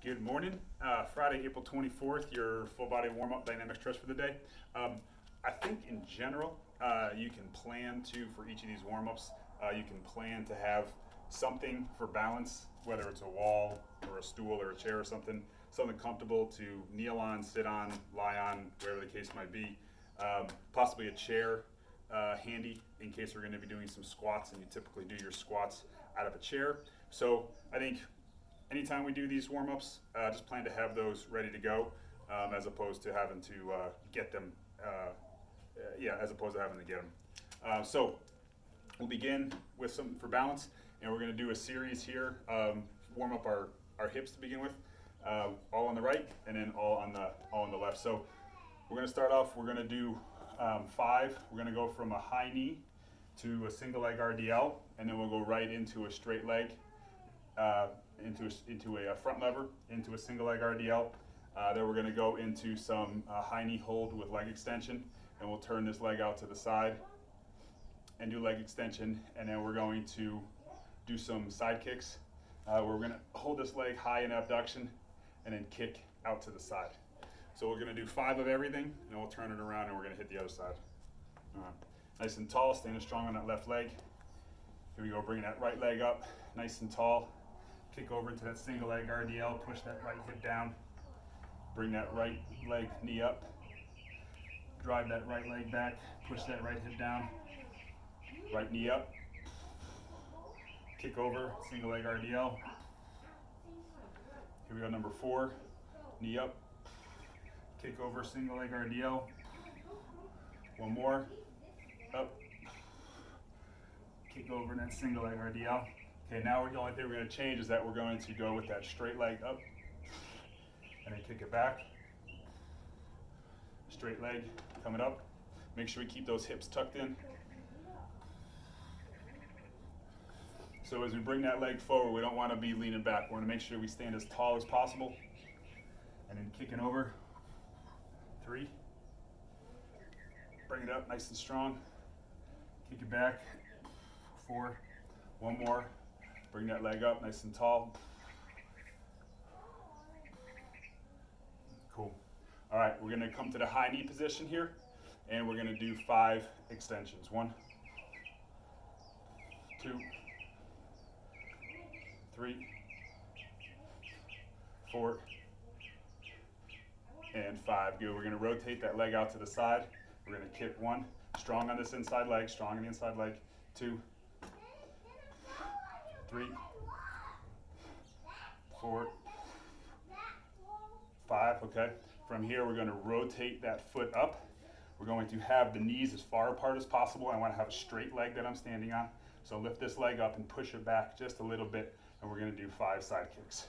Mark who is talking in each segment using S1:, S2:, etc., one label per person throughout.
S1: Good morning. Friday, April 24th, your full body warm-up dynamic stretch for the day. I think in general, you can plan to, for each of these warm-ups, you can plan to have something for balance, whether it's a wall or a stool or a chair or something comfortable to kneel on, sit on, lie on, whatever the case might be. Possibly a chair handy in case we're going to be doing some squats, and you typically do your squats out of a chair. So I think anytime we do these warm-ups, just plan to have those ready to go, as opposed to having to get them. As opposed to having to get them. So we'll begin with something for balance, and we're going to do a series here. Warm up our hips to begin with, all on the right, and then all on the left. So we're going to start off. We're going to do 5. We're going to go from a high knee to a single leg RDL, and then we'll go right into a straight leg. Into a front lever, into a single leg RDL. Then we're going to go into some high knee hold with leg extension, and we'll turn this leg out to the side and do leg extension, and then we're going to do some side kicks. We're going to hold this leg high in abduction and then kick out to the side. So we're going to do 5 of everything, and then we'll turn it around and we're going to hit the other side. Nice and tall, standing strong on that left leg. Here we go, bring that right leg up, nice and tall. Kick over into that single leg RDL, push that right hip down. Bring that right leg knee up. Drive that right leg back, push that right hip down. Right knee up. Kick over, single leg RDL. Here we go, number 4. Knee up. Kick over, single leg RDL. One more. Up. Kick over in that single leg RDL. Okay, now the only thing we're going to change is that we're going to go with that straight leg up and then kick it back. Straight leg coming up. Make sure we keep those hips tucked in. So as we bring that leg forward, we don't want to be leaning back. We want to make sure we stand as tall as possible. And then kicking over. 3. Bring it up nice and strong. Kick it back. 4. One more. Bring that leg up nice and tall. Cool. All right, we're going to come to the high knee position here, and we're going to do 5 extensions. 1, 2, 3, 4, and 5. Good. We're going to rotate that leg out to the side. We're going to kick 1. Strong on this inside leg, strong on the inside leg. 2, 3, 4, 5, okay? From here, we're going to rotate that foot up. We're going to have the knees as far apart as possible. I want to have a straight leg that I'm standing on. So lift this leg up and push it back just a little bit, and we're going to do 5 side kicks.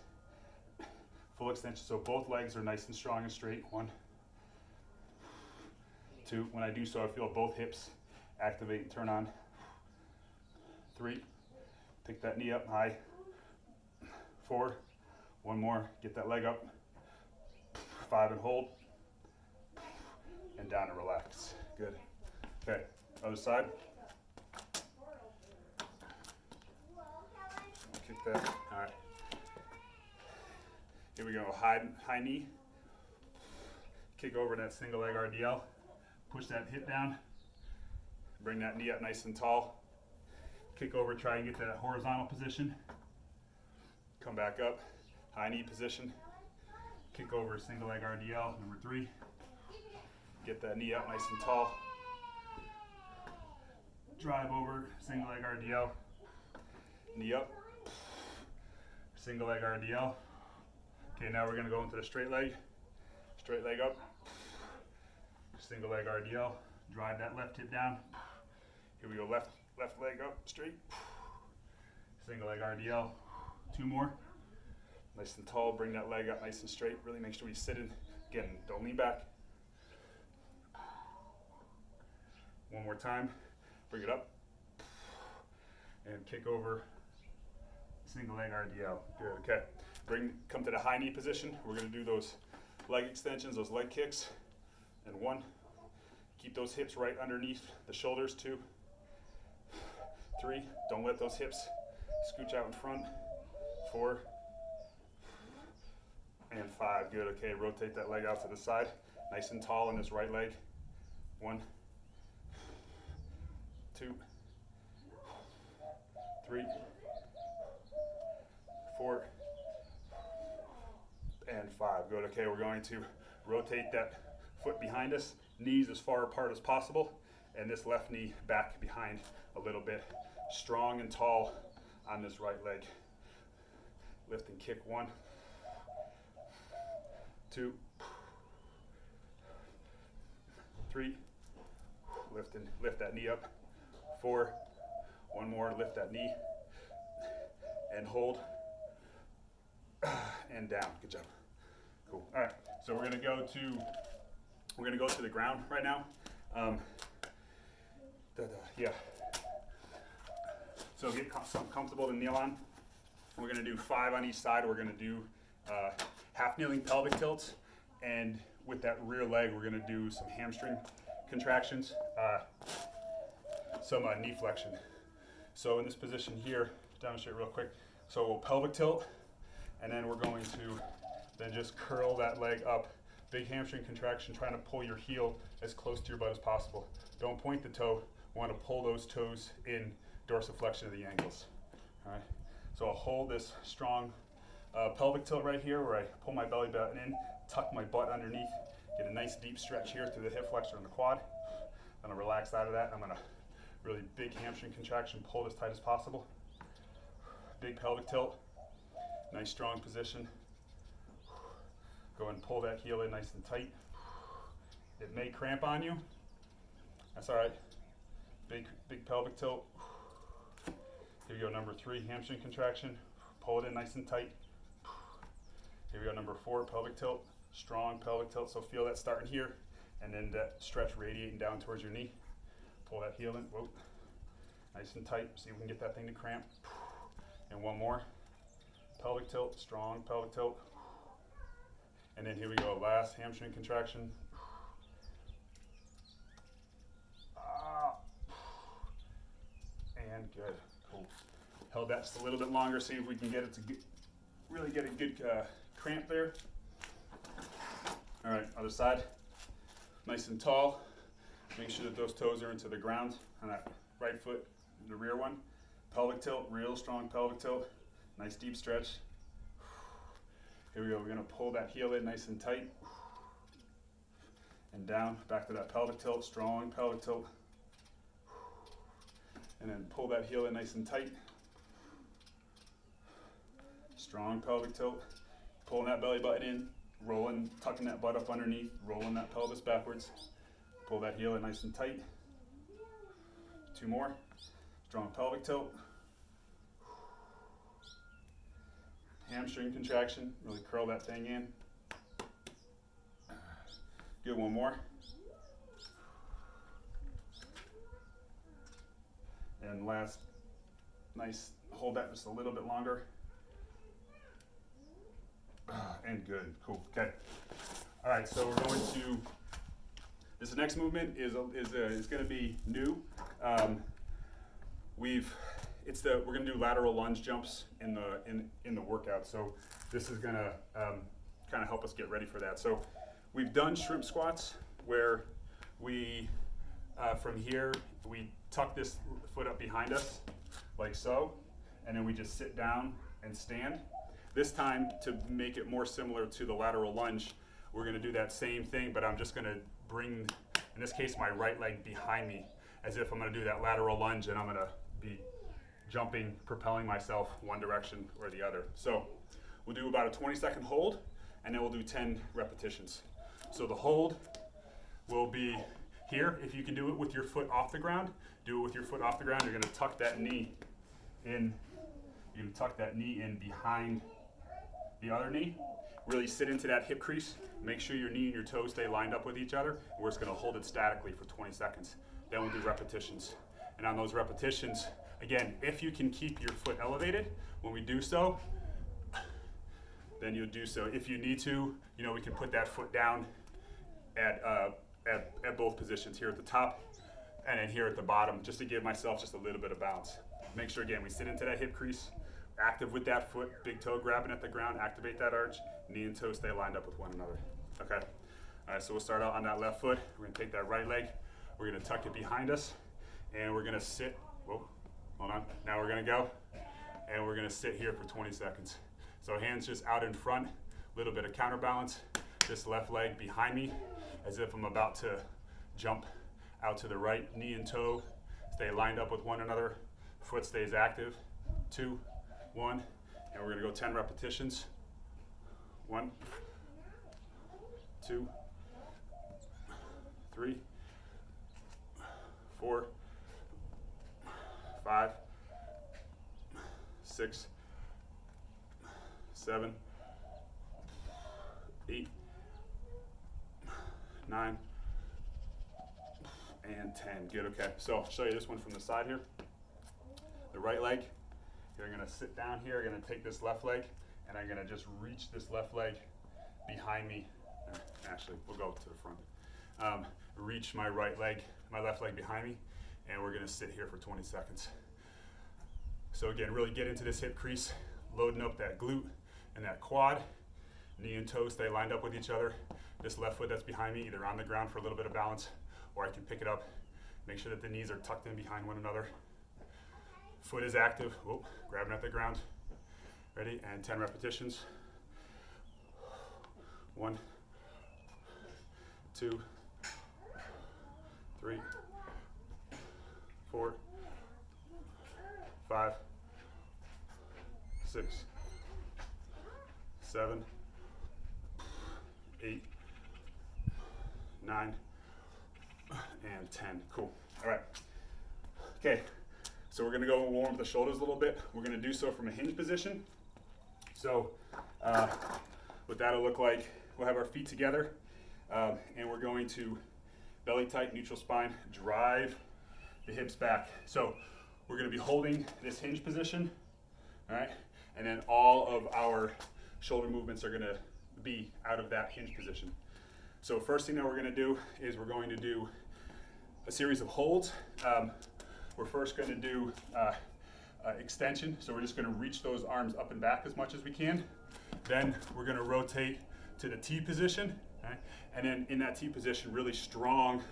S1: Full extension, so both legs are nice and strong and straight. 1, 2, when I do so, I feel both hips activate and turn on. 3, pick that knee up high. 4, one more, get that leg up. 5 and hold. And down and relax. Good. Okay, other side. Kick that. All right. Here we go, high knee. Kick over that single leg RDL. Push that hip down. Bring that knee up nice and tall. Kick over, try and get to that horizontal position. Come back up, high knee position. Kick over, single leg RDL, number 3. Get that knee up nice and tall. Drive over, single leg RDL. Knee up, single leg RDL. Okay, now we're going to go into the straight leg. Straight leg up, single leg RDL. Drive that left hip down. Here we go, left leg up, straight. Single leg RDL. 2 more. Nice and tall, bring that leg up nice and straight. Really make sure you sit in. Again, don't lean back. 1 more time. Bring it up. And kick over. Single leg RDL. Good, okay. Come to the high knee position. We're going to do those leg extensions, those leg kicks. And 1. Keep those hips right underneath the shoulders. 2. 3. Don't let those hips scooch out in front. 4. 5, good, okay, rotate that leg out to the side, nice and tall in this right leg. 1, 2, 3, 4, and 5, good, okay, we're going to rotate that foot behind us, knees as far apart as possible, and this left knee back behind a little bit, strong and tall on this right leg. Lift and kick, 1, 2, 3, lift that knee up, 4, one more, lift that knee, and hold, and down, good job, cool. All right, so we're gonna go to the ground right now. Yeah, so get something comfortable to kneel on. We're gonna do 5 on each side. We're gonna do half kneeling pelvic tilts, and with that rear leg, we're gonna do some hamstring contractions, some knee flexion. So in this position here, demonstrate real quick. So we'll pelvic tilt, and then we're going to then just curl that leg up. Big hamstring contraction, trying to pull your heel as close to your butt as possible. Don't point the toe. We want to pull those toes in, dorsiflexion of the ankles. All right. So I'll hold this strong pelvic tilt right here where I pull my belly button in, tuck my butt underneath, get a nice deep stretch here through the hip flexor and the quad. I'm gonna relax out of that. I'm gonna really big hamstring contraction, pull as tight as possible. Big pelvic tilt, nice strong position. Go and pull that heel in nice and tight. It may cramp on you. That's all right. Big pelvic tilt. Here we go, number 3, hamstring contraction. Pull it in nice and tight. Here we go, number 4, pelvic tilt. Strong pelvic tilt, so feel that starting here, and then that stretch radiating down towards your knee. Pull that heel in, whoa. Nice and tight, see if we can get that thing to cramp. And one more, pelvic tilt, strong pelvic tilt. And then here we go, last hamstring contraction. And good, cool. Held that just a little bit longer, see if we can get it to really get a good cramp there. All right, other side, nice and tall. Make sure that those toes are into the ground on that right foot, the rear one. Pelvic tilt, real strong pelvic tilt. Nice deep stretch. Here we go, we're gonna pull that heel in nice and tight. And down, back to that pelvic tilt, strong pelvic tilt. And then pull that heel in nice and tight. Strong pelvic tilt. Pulling that belly button in, rolling, tucking that butt up underneath, rolling that pelvis backwards. Pull that heel in nice and tight. 2 more. Strong pelvic tilt. Hamstring contraction, really curl that thing in. Good, 1 more. And last, nice, hold that just a little bit longer. And good, cool, okay. All right, so we're going to, this next movement is gonna be new. We're gonna do lateral lunge jumps in the workout. So this is gonna kind of help us get ready for that. So we've done shrimp squats where we, from here, we tuck this foot up behind us like so, and then we just sit down and stand. This time, to make it more similar to the lateral lunge, we're gonna do that same thing, but I'm just gonna bring, in this case, my right leg behind me, as if I'm gonna do that lateral lunge, and I'm gonna be jumping, propelling myself one direction or the other. So we'll do about a 20-second hold, and then we'll do 10 repetitions. So the hold will be here. If you can do it with your foot off the ground, do it with your foot off the ground. You're gonna tuck that knee in. You're gonna tuck that knee in behind the other knee. Really sit into that hip crease. Make sure your knee and your toes stay lined up with each other. We're just gonna hold it statically for 20 seconds. Then we'll do repetitions. And on those repetitions, again, if you can keep your foot elevated when we do so, then you'll do so. If you need to, we can put that foot down at both positions, here at the top and then here at the bottom, just to give myself just a little bit of bounce. Make sure, again, we sit into that hip crease. active with that foot, big toe grabbing at the ground, activate that arch, knee and toe stay lined up with one another. Okay, all right, so we'll start out on that left foot. We're gonna take that right leg, we're gonna tuck it behind us, and we're gonna sit, whoa, hold on. Now we're gonna go, and we're gonna sit here for 20 seconds. So hands just out in front, little bit of counterbalance, this left leg behind me, as if I'm about to jump out to the right, knee and toe, stay lined up with one another, foot stays active, 2, 1, and we're gonna go 10 repetitions. 1, 2, 3, 4, 5, 6, 7, 8, 9, and 10. Good, okay. So I'll show you this one from the side here. The right leg, you're gonna sit down here, you're gonna take this left leg, and I'm gonna just reach this left leg behind me. Actually, we'll go to the front. Reach my right leg, my left leg behind me, and we're gonna sit here for 20 seconds. So again, really get into this hip crease, loading up that glute and that quad. Knee and toe stay lined up with each other. This left foot that's behind me, either on the ground for a little bit of balance, or I can pick it up. Make sure that the knees are tucked in behind one another. Foot is active, whoop, grabbing at the ground. Ready, and 10 repetitions. 1, 2, 3, 4, 5, 6, 7, 8, 9, and 10. Cool. All right. Okay. So we're gonna go warm up the shoulders a little bit. We're gonna do so from a hinge position. So what that'll look like, we'll have our feet together, and we're going to belly tight, neutral spine, drive the hips back. So we're gonna be holding this hinge position, all right? And then all of our shoulder movements are gonna be out of that hinge position. So first thing that we're gonna do is we're going to do a series of holds. We're first going to do extension, so we're just going to reach those arms up and back as much as we can. Then we're going to rotate to the T position, right? And then in that T position, really strong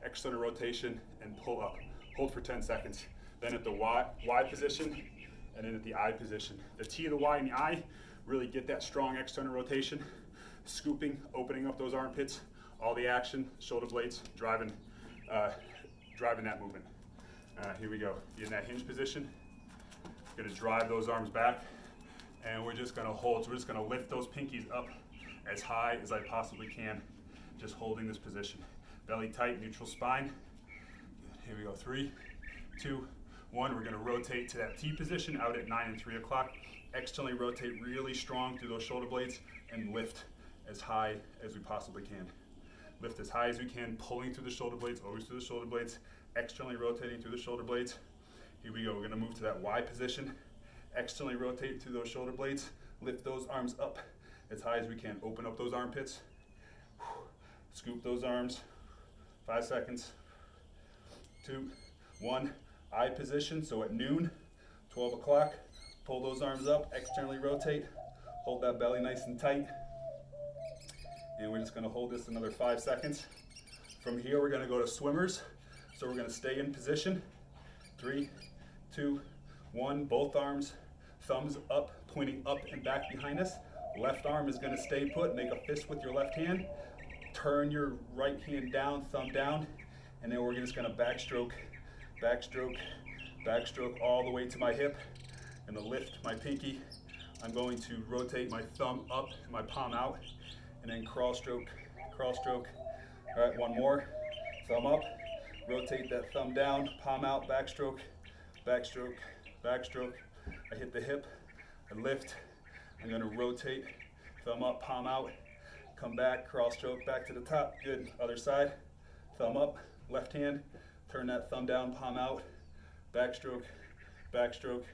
S1: external rotation and pull up. Hold for 10 seconds. Then at the Y position, and then at the I position. The T, the Y, and the I, really get that strong external rotation, scooping, opening up those armpits, all the action, shoulder blades, driving that movement. Here we go. In that hinge position, gonna drive those arms back, and we're just gonna hold. So we're just gonna lift those pinkies up as high as I possibly can, just holding this position. Belly tight, neutral spine. Here we go. 3, 2, 1. We're gonna rotate to that T position out at 9 and 3 o'clock. Externally rotate really strong through those shoulder blades and lift as high as we possibly can. Lift as high as we can, pulling through the shoulder blades, always through the shoulder blades. Externally rotating through the shoulder blades. Here we go, we're gonna move to that Y position. Externally rotate through those shoulder blades. Lift those arms up as high as we can. Open up those armpits. Scoop those arms. 5 seconds. 2, 1. I position, so at noon, 12 o'clock, pull those arms up, externally rotate. Hold that belly nice and tight. And we're just gonna hold this another 5 seconds. From here, we're gonna go to swimmers. So we're gonna stay in position. 3, 2, 1. Both arms, thumbs up, pointing up and back behind us. Left arm is gonna stay put. Make a fist with your left hand. Turn your right hand down, thumb down. And then we're just gonna backstroke, backstroke, backstroke all the way to my hip. I'm gonna lift my pinky. I'm going to rotate my thumb up, my palm out, and then cross stroke, cross stroke. All right, one more. Thumb up. Rotate that thumb down, palm out, backstroke, backstroke, backstroke. I hit the hip, I lift. I'm gonna rotate, thumb up, palm out, come back, cross stroke, back to the top. Good, other side. Thumb up, left hand, turn that thumb down, palm out, backstroke, backstroke,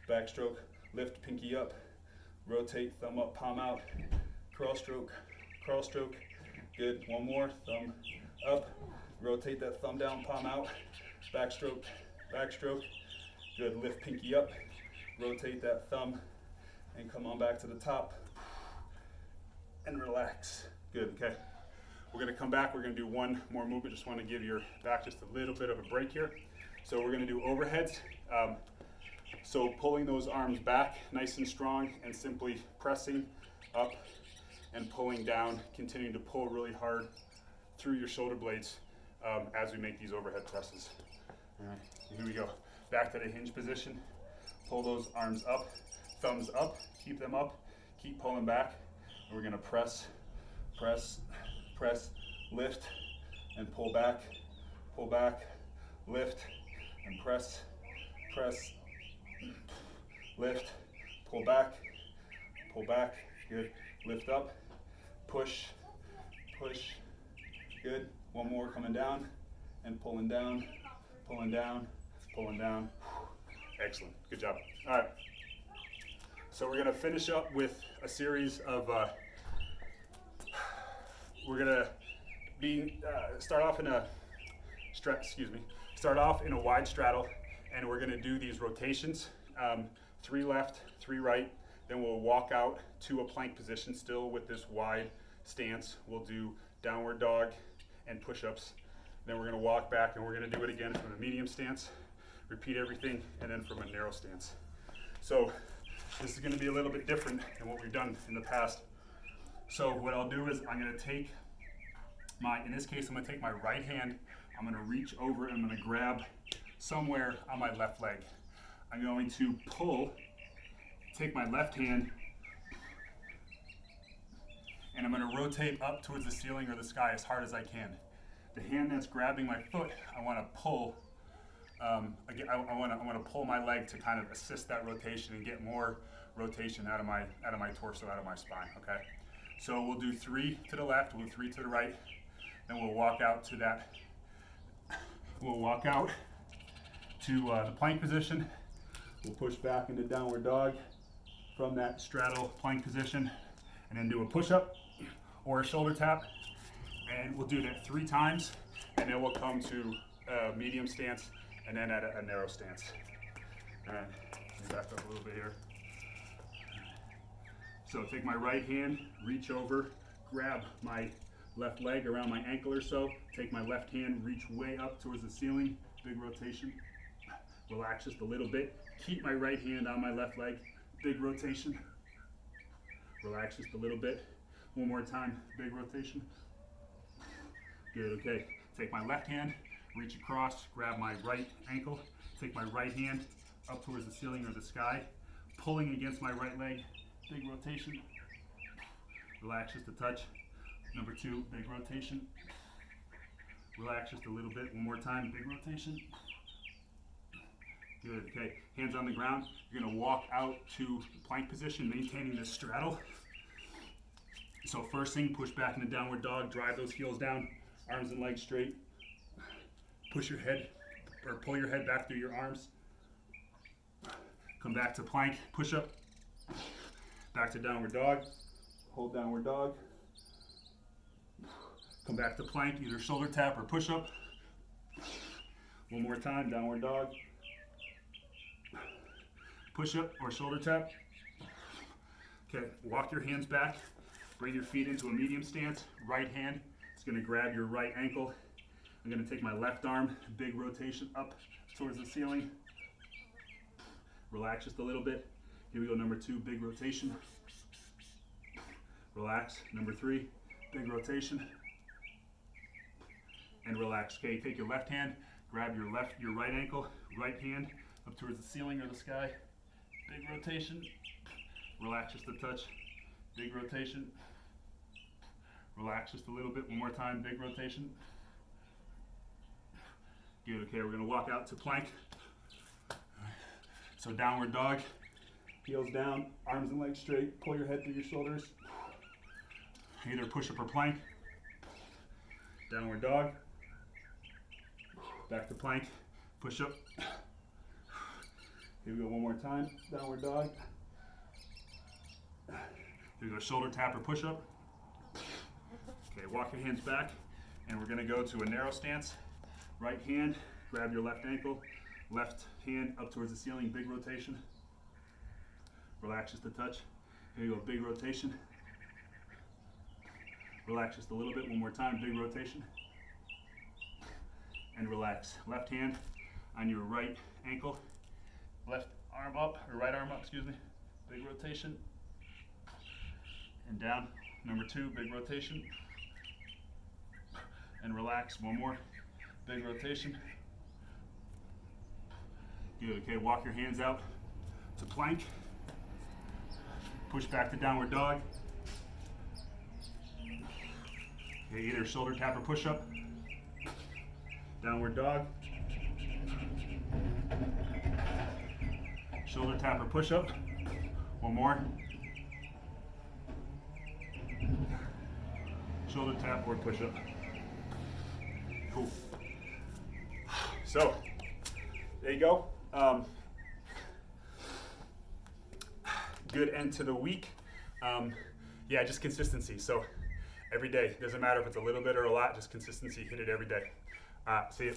S1: backstroke. Lift pinky up, rotate, thumb up, palm out, cross stroke, cross stroke. Good, one more, thumb up. Rotate that thumb down, palm out, backstroke, backstroke. Good, lift pinky up, Rotate that thumb and come on back to the top and relax. Good, okay. We're gonna come back, we're gonna do one more movement. Just wanna give your back just a little bit of a break here. So we're gonna do overheads. So pulling those arms back nice and strong and simply pressing up and pulling down, continuing to pull really hard through your shoulder blades as we make these overhead presses. All right, here we go. Back to the hinge position. Pull those arms up, thumbs up, keep them up, keep pulling back. And we're gonna press, press, press, lift, and pull back, lift, and press, press, lift, pull back, good, lift up, push, push, good, one more coming down, and pulling down, pulling down, pulling down, excellent, good job. All right, so we're gonna finish up with a series of, we're gonna start off in a wide straddle, and we're gonna do these rotations, 3 left, 3 right, then we'll walk out to a plank position still with this wide stance. We'll do downward dog and push-ups. Then we're gonna walk back and we're gonna do it again from a medium stance, repeat everything, and then from a narrow stance. So this is gonna be a little bit different than what we've done in the past. So what I'll do is I'm gonna take in this case, I'm gonna take my right hand, I'm gonna reach over and I'm gonna grab somewhere on my left leg. I'm going to take my left hand, and I'm gonna rotate up towards the ceiling or the sky as hard as I can. The hand that's grabbing my foot, I wanna pull, again, I wanna pull my leg to kind of assist that rotation and get more rotation out of my torso, out of my spine, okay? So we'll do 3 to the left, we'll do 3 to the right, then we'll walk out to the plank position. We'll push back into downward dog from that straddle plank position, and then do a push-up or a shoulder tap. And we'll do that 3 times, and then we'll come to a medium stance, and then at a narrow stance. All right, let me back up a little bit here. So take my right hand, reach over, grab my left leg around my ankle or so, take my left hand, reach way up towards the ceiling, big rotation, relax just a little bit, keep my right hand on my left leg, big rotation, relax just a little bit, one more time, big rotation, good, okay, take my left hand, reach across, grab my right ankle, take my right hand up towards the ceiling or the sky, pulling against my right leg, big rotation, relax just a touch, number 2, big rotation, relax just a little bit, one more time, big rotation, good, okay, hands on the ground, you're gonna walk out to plank position, maintaining this straddle. So first thing, push back into downward dog, drive those heels down, arms and legs straight, push your head, or pull your head back through your arms, come back to plank, push up, back to downward dog, hold downward dog, come back to plank, either shoulder tap or push up, one more time, downward dog, push up or shoulder tap, okay, walk your hands back, bring your feet into a medium stance, right hand is going to grab your right ankle, I'm going to take my left arm, big rotation up towards the ceiling, relax just a little bit, here we go, number 2, big rotation, relax, number 3, big rotation, and relax, okay, take your left hand, grab your right ankle, right hand up towards the ceiling or the sky, big rotation, relax just a touch, big rotation, relax just a little bit, one more time, big rotation, good, okay, we're going to walk out to plank, so downward dog, heels down, arms and legs straight, pull your head through your shoulders, either push up or plank, downward dog, back to plank, push up, here we go, one more time, downward dog, here we go, shoulder tap or push up, okay, walk your hands back, and we're going to go to a narrow stance, right hand, grab your left ankle, left hand up towards the ceiling, big rotation, Relax just a touch. Here you go, big rotation. Relax just a little bit, one more time, big rotation. And relax. Left hand on your right ankle. Left arm up, or right arm up, excuse me. Big rotation. And down. Number 2, big rotation. And relax, one more. Big rotation. Good, okay, walk your hands out to plank. Push back to downward dog. Okay, either shoulder tap or push up. Downward dog. Shoulder tap or push up. One more. Shoulder tap or push up. Cool. So, there you go. Good end to the week. Yeah, just consistency. So every day, doesn't matter if it's a little bit or a lot, just consistency, hit it every day. See you.